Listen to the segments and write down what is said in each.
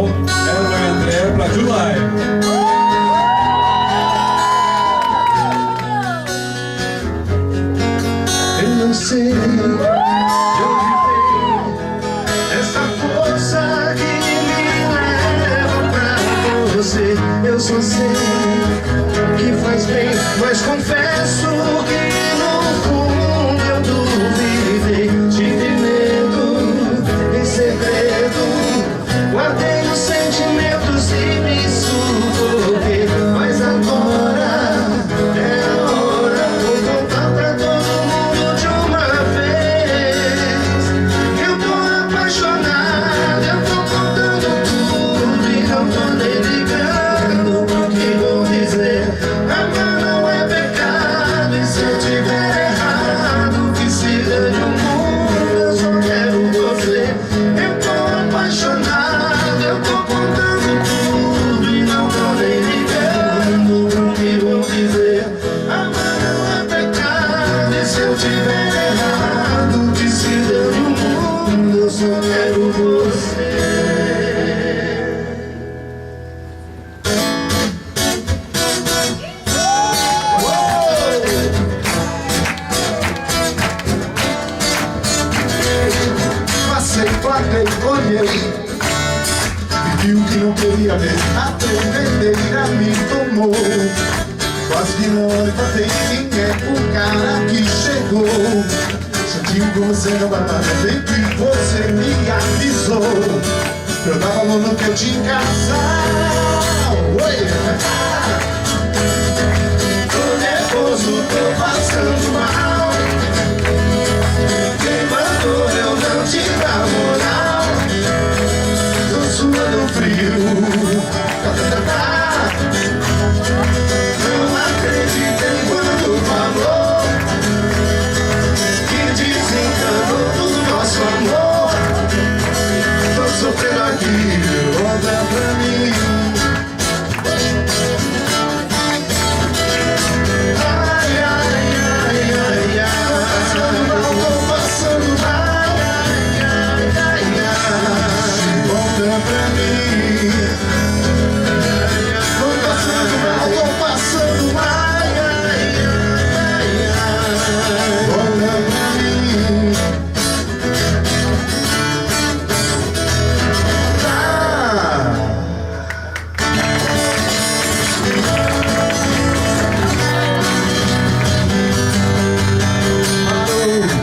final era uma entrega para July. Eu não sei de onde vem essa força que me leva pra você. Eu só sei que faz bem, mas confesso que no fundo eu duvidei. Tive medo em segredo, guardei os sentimentos e me sufoquei. Mas agora é a hora, vou voltar pra todo mundo de uma vez. Eu tô apaixonado, eu tô contando tudo e não tô nem ligando pro que vou dizer. Amar não é pecado, e se eu tiver errado, que se dane o mundo, eu só quero você. Eu tô apaixonado, eu tô contando tudo e não tô nem ligando pro que vou dizer. Amar não é pecado, e se eu tiver errado, que se dane o mundo, eu só quero você. Passei, guardei, olhei, vi o que não queria ver. A tremedeira me tomou, quase que não levantei. Quem é o cara que chegou? Sentiu como você não batava, bem que você me avisou. Eu dava valor no que eu tinha em casa. Oi! Tô nervoso, tô passando mal. Quem mandou eu não te dar moral? Tô suando frio. Não acreditei quando falou que desencanou do nosso amor. Tô sofrendo aqui, olha pra mim. Ai, ai, ai, ai, ai. Tô passando mal, ai, ai, ai, ai. Volta pra mim. Tô passando mal, tô passando mal, ai, ai, ai. Volta pra mim.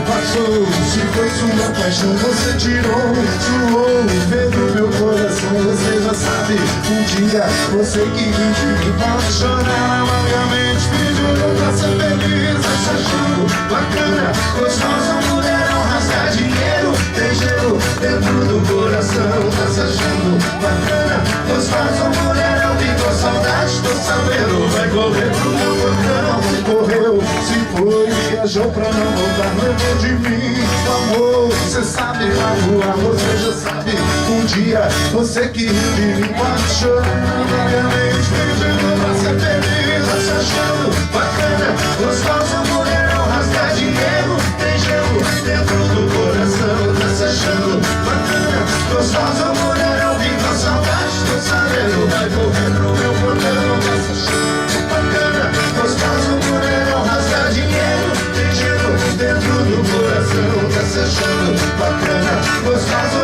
Passou, se foi sua paixão, você tirou, suou, fez o meu coração. Você já sabe, um dia você que viu de mim pode chorar amargamente, pediu pra ser feliz, se achando bacana, gostosa, mulherão, rasgar dinheiro, tem gelo dentro do coração, tá se achando bacana, gostosa, mulherão, ficou saudade, tô sabendo, vai correr pro meu portão. Correu, se foi, viajou pra não voltar, levou de mim o amor. Cê sabe, magoar, você já sabe. Um dia você que riu de mim pode chorar amargamente, pedindo pra ser feliz, tá se achando bacana, gostosa, mulherão, rasgar dinheiro, tem gelo dentro do coração, tá se achando bacana, gostosa, mulherão, vim com saudade, tô sabendo, vai correr pro meu portão, tá se achando bacana, gostosa, mulherão, rasgar dinheiro, tem gelo dentro do coração, tá se achando bacana, gostosa.